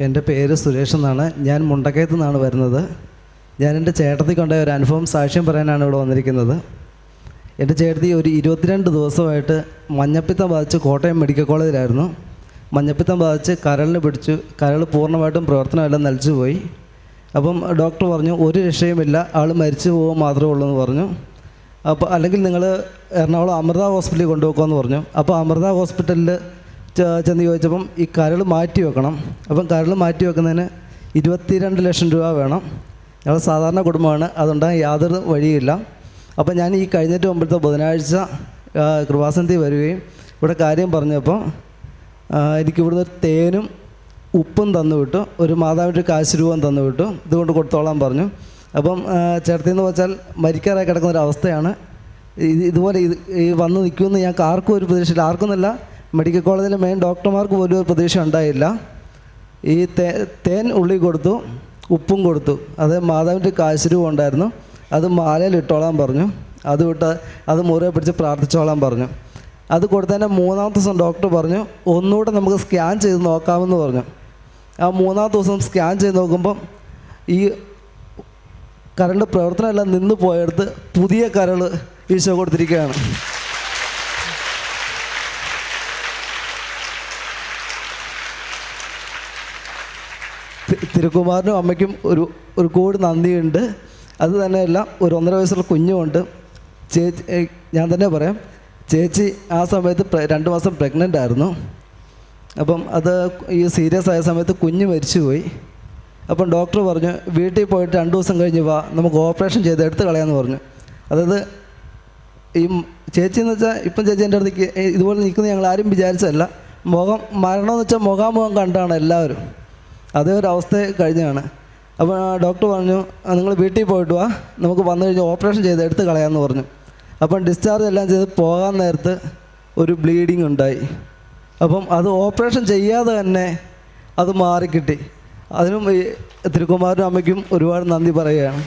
എൻ്റെ പേര് സുരേഷ് എന്നാണ്. ഞാൻ മുണ്ടക്കയത്തു നിന്നാണ് വരുന്നത്. ഞാൻ എൻ്റെ ചേട്ടത്തിക്ക് കൊണ്ടുപോയ ഒരു അനുഭവം സാക്ഷ്യം പറയാനാണ് ഇവിടെ വന്നിരിക്കുന്നത്. എൻ്റെ ചേട്ടത്തി ഒരു 22 ദിവസമായിട്ട് മഞ്ഞപ്പിത്തം ബാധിച്ച് കോട്ടയം മെഡിക്കൽ കോളേജിലായിരുന്നു. മഞ്ഞപ്പിത്തം ബാധിച്ച് കരളിന് പിടിച്ചു. കരൾ പൂർണ്ണമായിട്ടും പ്രവർത്തനമെല്ലാം നിലച്ചു പോയി. അപ്പം ഡോക്ടർ പറഞ്ഞു ഒരു രക്ഷയുമില്ല, ആൾ മരിച്ചു പോകുക മാത്രമേ ഉള്ളൂ എന്ന് പറഞ്ഞു. അപ്പോൾ അല്ലെങ്കിൽ നിങ്ങൾ എറണാകുളം അമൃത ഹോസ്പിറ്റലിൽ കൊണ്ടുപോക്കുമെന്ന് പറഞ്ഞു. അപ്പോൾ അമൃത ഹോസ്പിറ്റലിൽ ചെന്ന് ചോദിച്ചപ്പം ഈ കരൾ മാറ്റി വെക്കണം. അപ്പം കരൾ മാറ്റി വെക്കുന്നതിന് 22 ലക്ഷം രൂപ വേണം. ഞങ്ങൾ സാധാരണ കുടുംബമാണ്, അതുകൊണ്ടാണ് യാതൊരു വഴിയില്ല. അപ്പം ഞാൻ ഈ കഴിഞ്ഞിട്ട് മുമ്പത്തെ ബുധനാഴ്ച കൃപാസനത്തിൽ വരികയും ഇവിടെ കാര്യം പറഞ്ഞപ്പോൾ എനിക്കിവിടുന്ന് തേനും ഉപ്പും തന്നു വിട്ടു, ഒരു മാതാവിൻ്റെ കാശ് രൂപം തന്നു വിട്ടു, ഇതുകൊണ്ട് കൊടുത്തോളാൻ പറഞ്ഞു. അപ്പം ചേട്ടത്തിന്ന് വെച്ചാൽ മരിക്കാറായി കിടക്കുന്ന ഒരു അവസ്ഥയാണ്. ഇതുപോലെ ഈ വന്ന് നിൽക്കുമെന്ന് ഞങ്ങൾക്ക് ആർക്കും ഒരു പ്രതീക്ഷയില്ല. ആർക്കുമെന്നല്ല, മെഡിക്കൽ കോളേജിലെ മെയിൻ ഡോക്ടർമാർക്ക് പോലും ഒരു പ്രതീക്ഷ ഉണ്ടായില്ല. ഈ തേൻ ഉള്ളി കൊടുത്തു, ഉപ്പും കൊടുത്തു, അത് മാതാവിൻ്റെ കാശ് രൂപം ഉണ്ടായിരുന്നു, അത് മാലയിൽ ഇട്ടോളാൻ പറഞ്ഞു. അത് വിട്ട് അത് മുറിയെ പിടിച്ച് പ്രാർത്ഥിച്ചോളാൻ പറഞ്ഞു. അത് കൊടുത്തതിൻ്റെ 3-ാമത്തെ ദിവസം ഡോക്ടർ പറഞ്ഞു ഒന്നുകൂടെ നമുക്ക് സ്കാൻ ചെയ്ത് നോക്കാമെന്ന് പറഞ്ഞു. ആ 3-ാമത്തെ ദിവസം സ്കാൻ ചെയ്ത് നോക്കുമ്പം ഈ കരളിൻ്റെ പ്രവർത്തനം എല്ലാം നിന്ന് പോയെടുത്ത് പുതിയ കരൾ ഈശോ കൊടുത്തിരിക്കുകയാണ്. തിരുക്കുമാരനും അമ്മയ്ക്കും ഒരു കോടി നന്ദിയുണ്ട്. അത് തന്നെയല്ല, ഒരു 1.5 വയസ്സുള്ള കുഞ്ഞുമുണ്ട്. ചേച്ചി, ഞാൻ തന്നെ പറയാം, ചേച്ചി ആ സമയത്ത് 2 മാസം പ്രഗ്നൻ്റ് ആയിരുന്നു. അപ്പം അത് ഈ സീരിയസ് ആയ സമയത്ത് കുഞ്ഞ് മരിച്ചുപോയി. അപ്പം ഡോക്ടർ പറഞ്ഞു വീട്ടിൽ പോയിട്ട് 2 ദിവസം കഴിഞ്ഞ് വാ, നമുക്ക് ഓപ്പറേഷൻ ചെയ്ത് എടുത്ത് കളയാമെന്ന് പറഞ്ഞു. അതായത് ഈ ചേച്ചി എന്ന് വെച്ചാൽ ഇപ്പം ചേച്ചി എൻ്റെ അടുത്തേക്ക് ഇതുപോലെ നിൽക്കുന്നത് ഞങ്ങൾ ആരും വിചാരിച്ചതല്ല. മരണമെന്ന് വെച്ചാൽ മുഖാമുഖം കണ്ടാണ് എല്ലാവരും. അതേ ഒരു അവസ്ഥ കഴിഞ്ഞാണ്. അപ്പോൾ ഡോക്ടർ പറഞ്ഞു നിങ്ങൾ വീട്ടിൽ പോയിട്ട് വാ, നമുക്ക് വന്നു കഴിഞ്ഞ് ഓപ്പറേഷൻ ചെയ്ത് എടുത്ത് കളയാമെന്ന് പറഞ്ഞു. അപ്പം ഡിസ്ചാർജ് എല്ലാം ചെയ്ത് പോകാൻ നേരത്ത് ഒരു ബ്ലീഡിങ് ഉണ്ടായി. അപ്പം അത് ഓപ്പറേഷൻ ചെയ്യാതെ തന്നെ അത് മാറിക്കിട്ടി. അതിനും ഈ തിരുക്കുമാരനും അമ്മയ്ക്കും ഒരുപാട് നന്ദി പറയുകയാണ്.